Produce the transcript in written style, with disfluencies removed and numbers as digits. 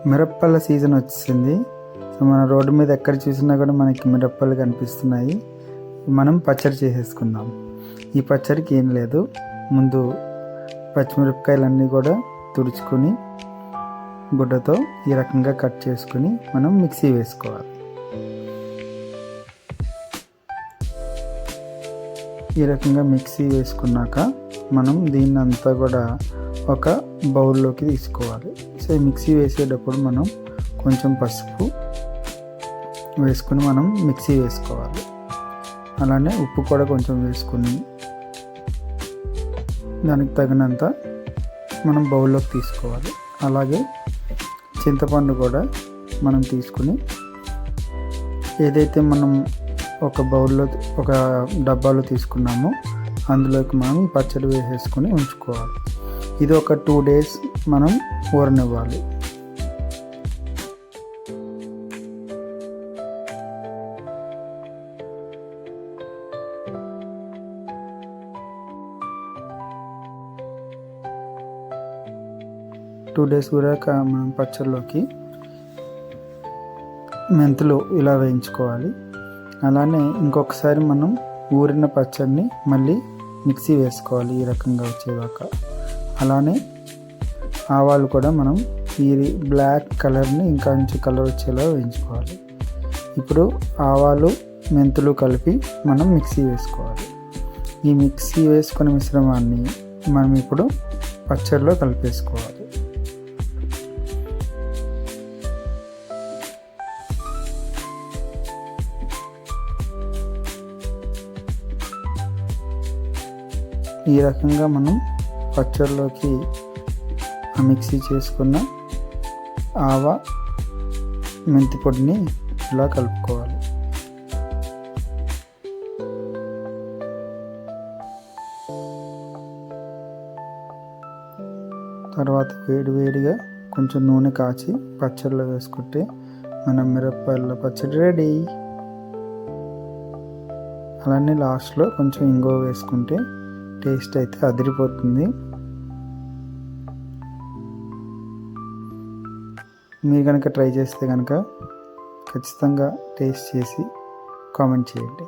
మిరప్పళ్ళ season వచ్చింది. So మన road మీద ఎక్కడ చూసినా కూడా మనకి మిరప్పళ్ళు కనిపిస్తున్నాయి. మనం పచ్చడి చేసేసుకుందాం. ఈ పచ్చడికి ఏం లేదు, ముందు పచ్చిమిరపకాయలన్నీ కూడా తుడుచుకొని గుడ్డతో ఈ రకంగా కట్ చేసుకుని మనం మిక్సీ వేసుకోవాలి. ఈ రకంగా మిక్సీ వేసుకున్నాక మనం దీన్ని అంతా కూడా ఒక బౌల్లోకి తీసుకోవాలి. సో మిక్సీ వేసేటప్పుడు మనం కొంచెం పసుపు వేసుకుని మనం మిక్సీ వేసుకోవాలి. అలానే ఉప్పు కూడా కొంచెం వేసుకుని దానికి తగినంత మనం బౌల్లోకి తీసుకోవాలి. అలాగే చింతపండు కూడా మనం తీసుకుని ఏదైతే మనం ఒక బౌల్లో ఒక డబ్బాలో తీసుకున్నామో అందులోకి మనం ఈ పచ్చడి వేసేసుకొని ఉంచుకోవాలి. ఇది ఒక 2 days మనం ఊరనివ్వాలి. టూ డేస్ ఊరాక మనం పచ్చడిలోకి మెంతులు ఇలా వేయించుకోవాలి. అలానే ఇంకొకసారి మనం ఊరిన పచ్చడిని మళ్ళీ మిక్సీ వేసుకోవాలి ఈ రకంగా వచ్చేదాకా. అలానే ఆవాలు కూడా మనం ఈ బ్లాక్ కలర్ని ఇంకా కొంచెం కలర్ వచ్చేలా వేయించుకోవాలి. ఇప్పుడు ఆవాలు మెంతులు కలిపి మనం మిక్సీ వేసుకోవాలి. ఈ మిక్సీ వేసుకున్న మిశ్రమాన్ని మనం ఇప్పుడు పచ్చడిలో కలిపేసుకోవాలి. ఈ రకంగా మనం పచ్చడిలోకి మిక్సీ చేసుకున్న ఆవా మెంతి పొడిని ఇలా కలుపుకోవాలి. తర్వాత వేడివేడిగా కొంచెం నూనె కాచి పచ్చడిలో వేసుకుంటే మన మిరపకాయల పచ్చడి రెడీ. అలానే లాస్ట్లో కొంచెం ఇంగువ వేసుకుంటే టేస్ట్ అయితే అదిరిపోతుంది. మీరు కనుక ట్రై చేస్తే కనుక ఖచ్చితంగా టేస్ట్ చేసి కామెంట్ చేయండి.